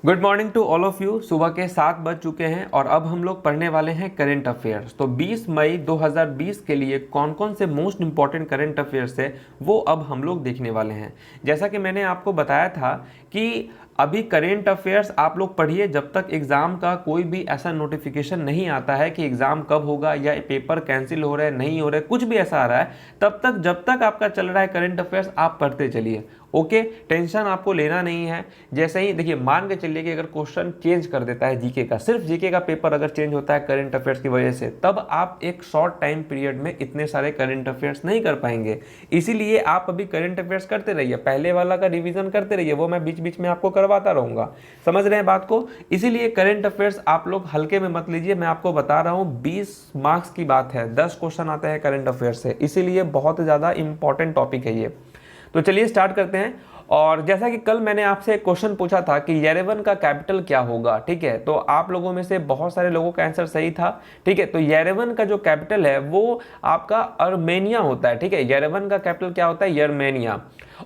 Good morning to all of you. सुबह के 7 बज चुके हैं और अब हम लोग पढ़ने वाले हैं करंट अफेयर्स। तो 20 मई 2020 के लिए कौन कौन से मोस्ट इंपॉर्टेंट करंट अफेयर्स है वो अब हम लोग देखने वाले हैं। जैसा कि मैंने आपको बताया था कि अभी करेंट अफेयर्स आप लोग पढ़िए जब तक एग्ज़ाम का कोई भी ऐसा नोटिफिकेशन नहीं आता है कि एग्ज़ाम कब होगा या पेपर कैंसिल हो रहा है, नहीं हो रहा है, कुछ भी ऐसा आ रहा है, तब तक जब तक आपका चल रहा है करंट अफेयर्स आप पढ़ते चलिए। ओके, टेंशन आपको लेना नहीं है। जैसे ही देखिए, मान के चलिए कि अगर क्वेश्चन चेंज कर देता है जीके का, सिर्फ जीके का पेपर अगर चेंज होता है करंट अफेयर्स की वजह से, तब आप एक शॉर्ट टाइम पीरियड में इतने सारे करंट अफेयर्स नहीं कर पाएंगे। इसीलिए आप अभी करंट अफेयर्स करते रहिए, पहले वाला का रिवीजन करते रहिए, वो मैं बीच बीच में आपको करवाता रहूंगा। समझ रहे हैं बात को? इसीलिए करंट अफेयर्स आप लोग हल्के में मत लीजिए। मैं आपको बता रहा हूँ 20 मार्क्स की बात है, 10 क्वेश्चन आते हैं करंट अफेयर्स से, इसीलिए बहुत ज़्यादा इंपॉर्टेंट टॉपिक है ये। तो चलिए स्टार्ट करते हैं। और जैसा कि कल मैंने आपसे एक क्वेश्चन पूछा था कि येरेवन का कैपिटल क्या होगा, ठीक है, तो आप लोगों में से बहुत सारे लोगों का आंसर सही था। ठीक है, तो येरेवन का जो कैपिटल है वो आपका अर्मेनिया होता है। ठीक है, येरेवन का कैपिटल क्या होता है? यर्मेनिया।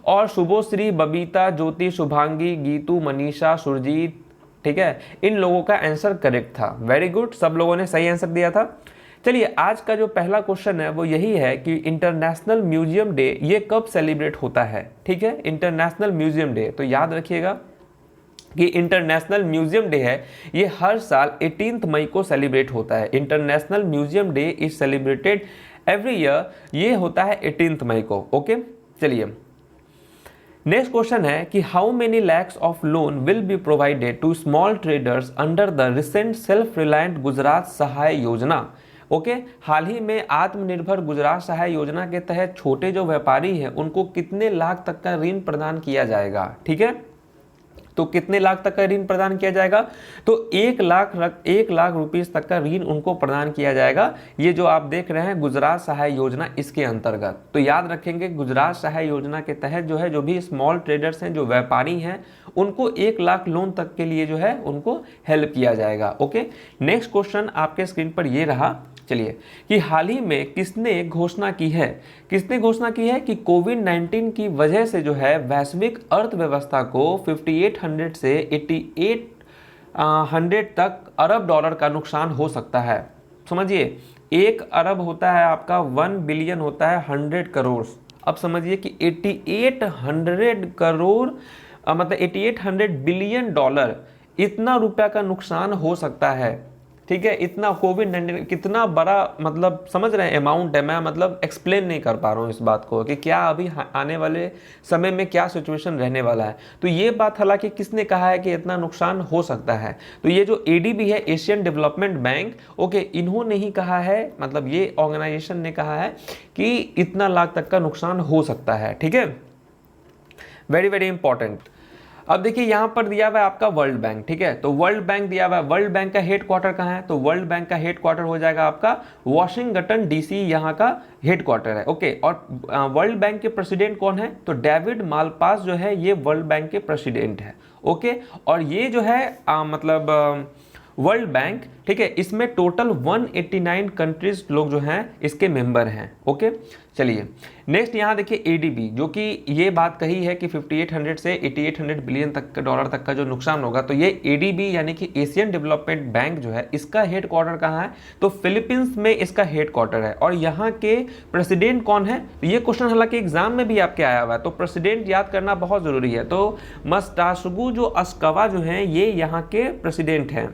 और शुभोश्री, बबीता, ज्योति, शुभांगी, गीतू, मनीषा, सुरजीत, ठीक है, इन लोगों का आंसर करेक्ट था। वेरी गुड, सब लोगों ने सही आंसर दिया था। चलिए, आज का जो पहला क्वेश्चन है वो यही है कि इंटरनेशनल म्यूजियम डे ये कब सेलिब्रेट होता है। ठीक है, इंटरनेशनल म्यूजियम डे, तो याद रखिएगा कि इंटरनेशनल म्यूजियम डे है ये हर साल 18 मई को सेलिब्रेट होता है। International museum day is celebrated every year, ये होता है 18 मई को। ओके, चलिए नेक्स्ट क्वेश्चन है कि how many lakhs of loan will be provided to small traders under the recent self reliant Gujarat Sahay Yojana. Okay, हाल ही में आत्मनिर्भर गुजरात सहाय योजना के तहत छोटे जो व्यापारी हैं उनको कितने लाख तक का ऋण प्रदान किया जाएगा। ठीक है, तो कितने लाख तक का ऋण प्रदान किया जाएगा? तो 1 लाख रुपीस तक का ऋण उनको प्रदान किया जाएगा। ये जो आप देख रहे हैं गुजरात सहाय योजना, इसके अंतर्गत। तो याद रखेंगे गुजरात सहाय योजना के तहत जो है, जो भी स्मॉल ट्रेडर्स हैं, जो व्यापारी हैं, उनको 1 लाख लोन तक के लिए जो है उनको हेल्प किया जाएगा। ओके, नेक्स्ट क्वेश्चन आपके स्क्रीन पर ये रहा। चलिए, कि हाल ही में किसने घोषणा की है कि कोविड-19 की वजह से जो है वैश्विक अर्थव्यवस्था को 5800 से 8800 तक अरब डॉलर का नुकसान हो सकता है। समझिए, 1 अरब होता है आपका 1 बिलियन होता है 100 करोड़। अब समझिए कि 8800 करोड़ मतलब 8800 बिलियन डॉलर, इतना रुपया का नुकसान हो सकता है। ठीक है, इतना कोविड-19 कितना बड़ा मतलब समझ रहे हैं अमाउंट है। मैं मतलब एक्सप्लेन नहीं कर पा रहा हूँ इस बात को कि क्या अभी आने वाले समय में क्या सिचुएशन रहने वाला है। तो ये बात हालांकि किसने कहा है कि इतना नुकसान हो सकता है? तो ये जो एडीबी है, एशियन डेवलपमेंट बैंक, ओके, इन्होंने ही कहा है, मतलब ये ऑर्गेनाइजेशन ने कहा है कि इतना लाख तक का नुकसान हो सकता है। ठीक है, वेरी वेरी इंपॉर्टेंट। अब देखिए यहाँ पर दिया हुआ है आपका वर्ल्ड बैंक। ठीक है, तो वर्ल्ड बैंक दिया हुआ है। वर्ल्ड बैंक का हेड क्वार्टर कहाँ है? तो वर्ल्ड बैंक का हेड क्वार्टर हो जाएगा आपका वॉशिंगटन डीसी, यहाँ का हेड क्वार्टर है। ओके, और वर्ल्ड बैंक के प्रेसिडेंट कौन है? तो डेविड मालपास जो है ये वर्ल्ड बैंक के प्रेसिडेंट है। ओके, और ये जो है मतलब वर्ल्ड बैंक, ठीक है, इसमें टोटल 189 कंट्रीज लोग जो हैं इसके मेंबर हैं। ओके, चलिए नेक्स्ट यहाँ देखिए एडीबी, जो कि ये बात कही है कि 5800 से 8800 बिलियन तक का डॉलर तक का जो नुकसान होगा, तो ये एडीबी यानी कि एशियन डेवलपमेंट बैंक जो है, इसका हेड क्वार्टर कहाँ है? तो फिलीपींस में इसका हेड क्वार्टर है। और यहाँ के प्रेसिडेंट कौन है? तो ये क्वेश्चन हालांकि एग्जाम में भी आपके आया हुआ है, तो प्रेसिडेंट याद करना बहुत जरूरी है। तो मस्टाशगु जो अस्कवा जो है ये यहाँ के प्रेसिडेंट हैं।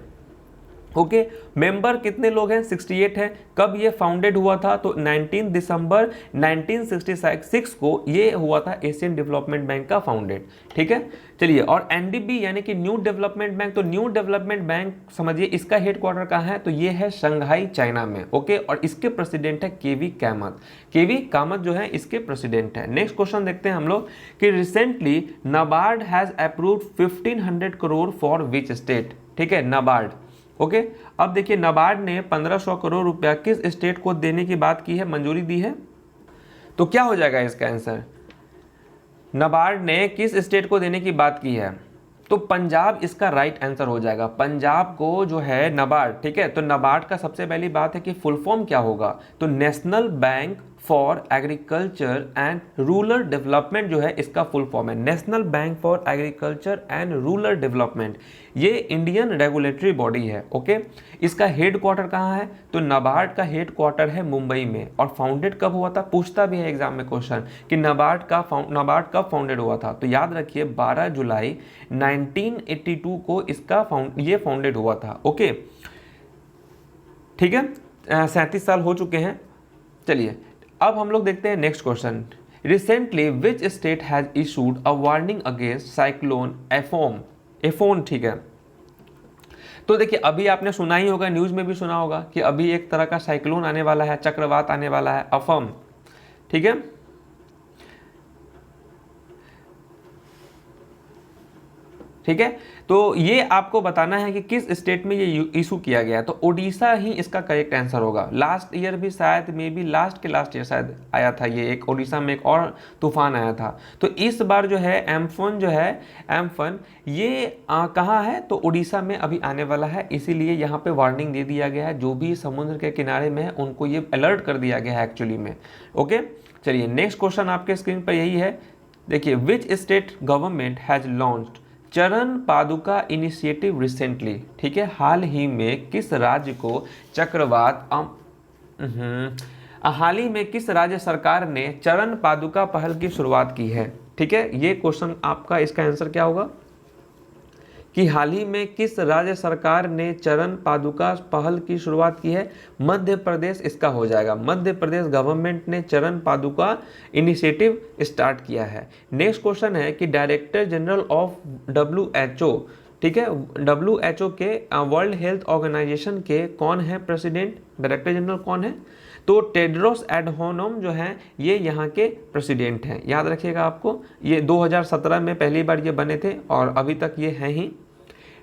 ओके, मेंबर कितने लोग हैं? 68 हैं। कब ये फाउंडेड हुआ था? तो 19 दिसंबर 1966 को ये हुआ था एशियन डेवलपमेंट बैंक का फाउंडेड। ठीक है, चलिए, और एनडीबी यानी कि न्यू डेवलपमेंट बैंक, तो न्यू डेवलपमेंट बैंक समझिए इसका हेड क्वार्टर कहाँ है? तो ये है शंघाई, चाइना में। ओके, और इसके प्रेसिडेंट है केवी कामत। केवी कामत जो है इसके प्रेसिडेंट है। नेक्स्ट क्वेश्चन देखते हैं हम लोग कि recently NABARD has approved 1500 crore for which state. ठीक है, नाबार्ड। ओके, अब देखिए नाबार्ड ने 1500 करोड़ रुपया किस स्टेट को देने की बात की है, मंजूरी दी है? तो क्या हो जाएगा इसका आंसर? नाबार्ड ने किस स्टेट को देने की बात की है? तो पंजाब इसका राइट आंसर हो जाएगा। पंजाब को जो है नाबार्ड, ठीक है, तो नाबार्ड का सबसे पहली बात है कि फुल फॉर्म क्या होगा? तो national bank for agriculture and rural development जो है इसका फुल फॉर्म है national bank for agriculture and rural development. ये इंडियन रेगुलेटरी बॉडी है। ओके, इसका हेड क्वार्टर कहाँ है? तो नाबार्ड का हेड क्वार्टर है मुंबई में। और फाउंडेड कब हुआ था? पूछता भी है एग्जाम में क्वेश्चन कि नाबार्ड कब फाउंडेड हुआ था। तो याद रखिए 12 जुलाई 1982 को इसका ये फाउंडेड हुआ था। ओके, ठीक है, 37 साल हो चुके हैं। चलिए अब हम लोग देखते हैं next question. Recently which state has issued a warning against cyclone एफोन। ठीक है, तो देखिए अभी आपने सुना ही होगा, न्यूज में भी सुना होगा कि अभी एक तरह का साइक्लोन आने वाला है, चक्रवात आने वाला है, अफम। ठीक है, ठीक है, तो ये आपको बताना है कि किस स्टेट में ये इशू किया गया है। तो ओडिशा ही इसका करेक्ट आंसर होगा। लास्ट ईयर भी शायद मे बी लास्ट ईयर शायद आया था ये, एक ओडिशा में एक और तूफान आया था। तो इस बार जो है एम्फन ये कहाँ है? तो ओडिशा में अभी आने वाला है, इसीलिए यहाँ पे वार्निंग दे दिया गया है। जो भी समुद्र के किनारे में है उनको ये अलर्ट कर दिया गया है एक्चुअली में। ओके, चलिए नेक्स्ट क्वेश्चन आपके स्क्रीन पर यही है। देखिए, which state government has launched चरण पादुका इनिशिएटिव रिसेंटली। ठीक है, हाल ही में किस राज्य को चक्रवात हाल ही में किस राज्य सरकार ने चरण पादुका पहल की शुरुआत की है? ठीक है, ये क्वेश्चन आपका, इसका आंसर क्या होगा कि हाल ही में किस राज्य सरकार ने चरण पादुका पहल की शुरुआत की है? मध्य प्रदेश इसका हो जाएगा। मध्य प्रदेश गवर्नमेंट ने चरण पादुका इनिशिएटिव स्टार्ट किया है। नेक्स्ट क्वेश्चन है कि डायरेक्टर जनरल ऑफ WHO, ठीक है, WHO के वर्ल्ड हेल्थ ऑर्गेनाइजेशन के कौन है प्रेसिडेंट? डायरेक्टर जनरल कौन है? तो टेड्रोस एडहानोम जो है ये यहाँ के प्रेसिडेंट हैं। याद रखिएगा आपको, ये 2017 में पहली बार ये बने थे और अभी तक ये हैं ही।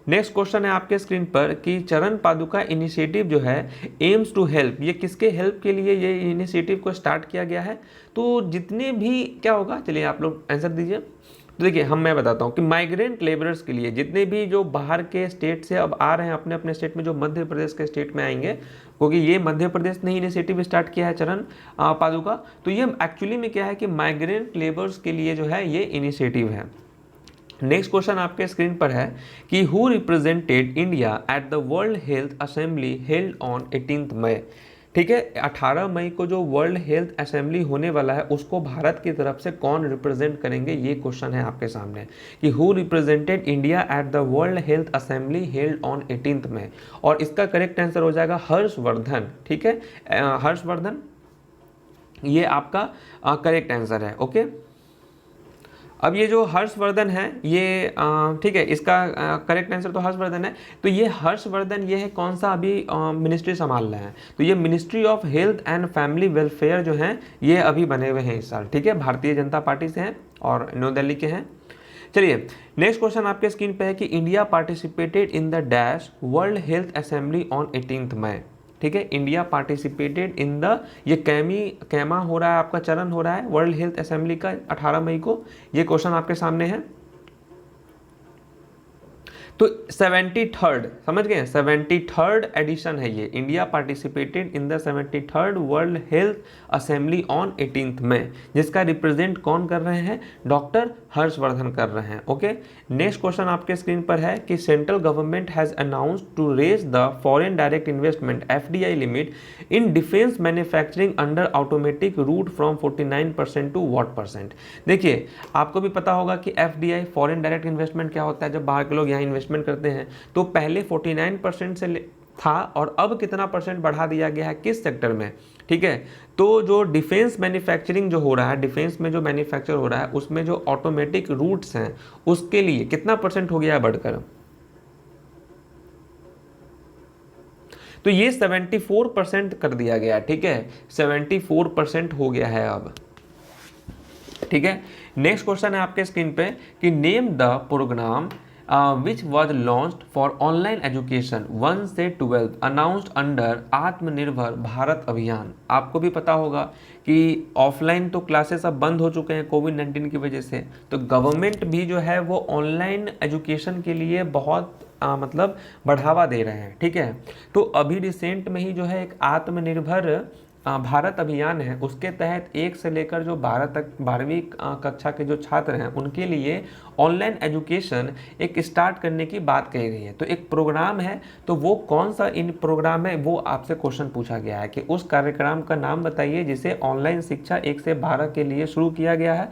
नेक्स्ट क्वेश्चन है आपके स्क्रीन पर कि चरण पादुका इनिशिएटिव जो है एम्स टू हेल्प, ये किसके हेल्प के लिए ये इनिशिएटिव को स्टार्ट किया गया है? तो जितने भी क्या होगा, चलिए आप लोग आंसर दीजिए। तो देखिए मैं बताता हूँ कि माइग्रेंट लेबरर्स के लिए, जितने भी जो बाहर के स्टेट से अब आ रहे हैं अपने अपने स्टेट में, जो मध्य प्रदेश के स्टेट में आएंगे, क्योंकि ये मध्य प्रदेश ने इनिशिएटिव स्टार्ट किया है चरण पादुका। तो ये एक्चुअली में क्या है कि माइग्रेंट लेबर्स के लिए जो है ये इनिशिएटिव है। नेक्स्ट क्वेश्चन आपके स्क्रीन पर है कि who represented India at the world health assembly held on 18 मई। ठीक है, 18 मई को जो वर्ल्ड हेल्थ असेंबली होने वाला है उसको भारत की तरफ से कौन रिप्रेजेंट करेंगे, ये क्वेश्चन है आपके सामने कि who represented India at the world health assembly held on 18 मई। और इसका करेक्ट आंसर हो जाएगा हर्षवर्धन। ठीक है, हर्षवर्धन ये आपका करेक्ट आंसर है। ओके, अब ये जो हर्षवर्धन है ये ठीक है, इसका करेक्ट आंसर तो हर्षवर्धन है। तो ये हर्षवर्धन ये है कौन सा अभी मिनिस्ट्री संभाल रहे हैं? तो ये ministry of health and family welfare जो है ये अभी बने हुए हैं इस साल। ठीक है, भारतीय जनता पार्टी से हैं और न्यू दिल्ली के हैं। चलिए नेक्स्ट क्वेश्चन आपके स्क्रीन पे है कि India participated in the dash world health assembly on 18 मई। ठीक है, इंडिया पार्टिसिपेटेड इन द, ये कैमा हो रहा है आपका, चरण हो रहा है वर्ल्ड हेल्थ असेंबली का 18 मई को। ये क्वेश्चन आपके सामने है। तो 73rd, समझ गए, 73rd एडिशन है ये। India participated in the 73rd world health assembly on 18 मई, जिसका रिप्रेजेंट कौन कर रहे हैं? डॉक्टर हर्षवर्धन कर रहे हैं। ओके, नेक्स्ट क्वेश्चन आपके स्क्रीन पर है कि central government has announced to raise the foreign direct investment FDI limit in defence manufacturing under automatic route from 49% to what percent. देखिए आपको भी पता होगा कि FDI फॉरेन डायरेक्ट इन्वेस्टमेंट क्या होता है, जब बाहर के लोग यहाँ इन्वेस्टमेंट करते हैं। तो पहले 49% से था और अब कितना परसेंट बढ़ा दिया गया है, किस सेक्टर में? ठीक है, तो जो डिफेंस मैन्युफैक्चरिंग जो हो रहा है, डिफेंस में जो मैन्युफैक्चर हो रहा है उसमें जो ऑटोमेटिक रूट्स हैं उसके लिए कितना परसेंट हो गया है बढ़कर? तो ये 74% कर दिया गया। ठीक है, 74% हो गया है अब। ठीक है, नेक्स्ट क्वेश्चन है आपके स्क्रीन पे कि name the program which was launched for online education 1 से 12 announced under आत्मनिर्भर भारत अभियान। आपको भी पता होगा कि ऑफलाइन तो क्लासेस अब बंद हो चुके हैं कोविड-19 की वजह से, तो गवर्नमेंट भी जो है वो ऑनलाइन एजुकेशन के लिए बहुत मतलब बढ़ावा दे रहे हैं। ठीक है, तो अभी रिसेंट में ही जो है एक आत्मनिर्भर भारत अभियान है उसके तहत 1 से लेकर जो 12 तक 12वीं कक्षा के जो छात्र हैं उनके लिए ऑनलाइन एजुकेशन एक स्टार्ट करने की बात कही गई है। तो एक प्रोग्राम है, तो वो कौन सा इन प्रोग्राम है वो आपसे क्वेश्चन पूछा गया है कि उस कार्यक्रम का नाम बताइए जिसे ऑनलाइन शिक्षा 1 से 12 के लिए शुरू किया गया है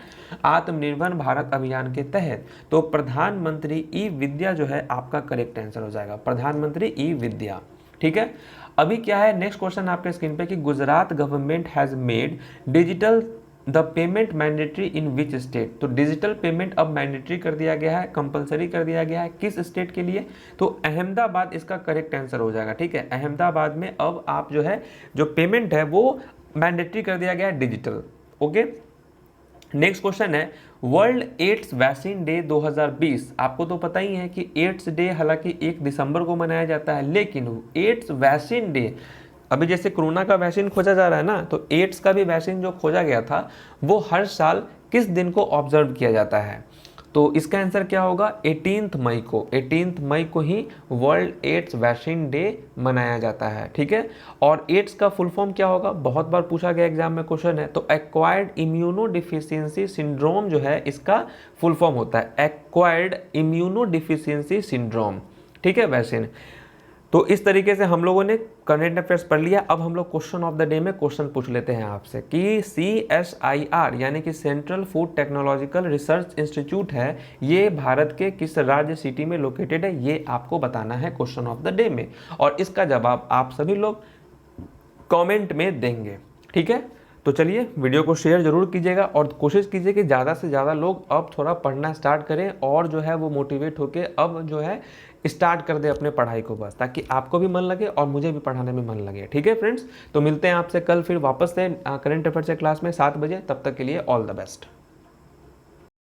आत्मनिर्भर भारत अभियान के तहत। तो प्रधानमंत्री ई विद्या जो है आपका करेक्ट आंसर हो जाएगा, प्रधानमंत्री ई विद्या। ठीक है, अभी क्या है नेक्स्ट क्वेश्चन आपके स्क्रीन पे कि Gujarat government has made digital the payment mandatory in which state. तो डिजिटल पेमेंट अब मैंडेटरी कर दिया गया है, कंपलसरी कर दिया गया है, किस स्टेट के लिए? तो अहमदाबाद इसका करेक्ट आंसर हो जाएगा। ठीक है, अहमदाबाद में अब आप जो है जो पेमेंट है वो मैंडेटरी कर दिया गया है डिजिटल। ओके, नेक्स्ट क्वेश्चन है वर्ल्ड एड्स वैक्सीन डे 2020। आपको तो पता ही है कि एड्स डे हालांकि 1 दिसंबर को मनाया जाता है, लेकिन एड्स वैक्सीन डे अभी जैसे कोरोना का वैक्सीन खोजा जा रहा है ना, तो एड्स का भी वैक्सीन जो खोजा गया था वो हर साल किस दिन को ऑब्जर्व किया जाता है? तो इसका आंसर क्या होगा? 18 मई को, 18 मई को ही वर्ल्ड एड्स वैक्सीन डे मनाया जाता है। ठीक है, और एड्स का फुल फॉर्म क्या होगा? बहुत बार पूछा गया एग्जाम में क्वेश्चन है। तो एक्वायर्ड इम्यूनो डिफिशियंसी सिंड्रोम जो है इसका फुल फॉर्म होता है एक्वायर्ड इम्यूनो डिफिशियंसी सिंड्रोम। ठीक है वैक्सीन। तो इस तरीके से हम लोगों ने करंट अफेयर्स पढ़ लिया। अब हम लोग क्वेश्चन ऑफ द डे में क्वेश्चन पूछ लेते हैं आपसे कि CSIR यानी कि central food technological research institute है, ये भारत के किस राज्य सिटी में लोकेटेड है, ये आपको बताना है क्वेश्चन ऑफ द डे में, और इसका जवाब आप सभी लोग कमेंट में देंगे। ठीक है, तो चलिए वीडियो को शेयर जरूर कीजिएगा और कोशिश कीजिए कि ज़्यादा से ज़्यादा लोग अब थोड़ा पढ़ना स्टार्ट करें और जो है वो मोटिवेट होके अब जो है स्टार्ट कर दे अपने पढ़ाई को, बस ताकि आपको भी मन लगे और मुझे भी पढ़ाने में मन लगे। ठीक है फ्रेंड्स, तो मिलते हैं आपसे कल फिर वापस से करंट अफेयर से क्लास में 7 बजे। तब तक के लिए ऑल द बेस्ट।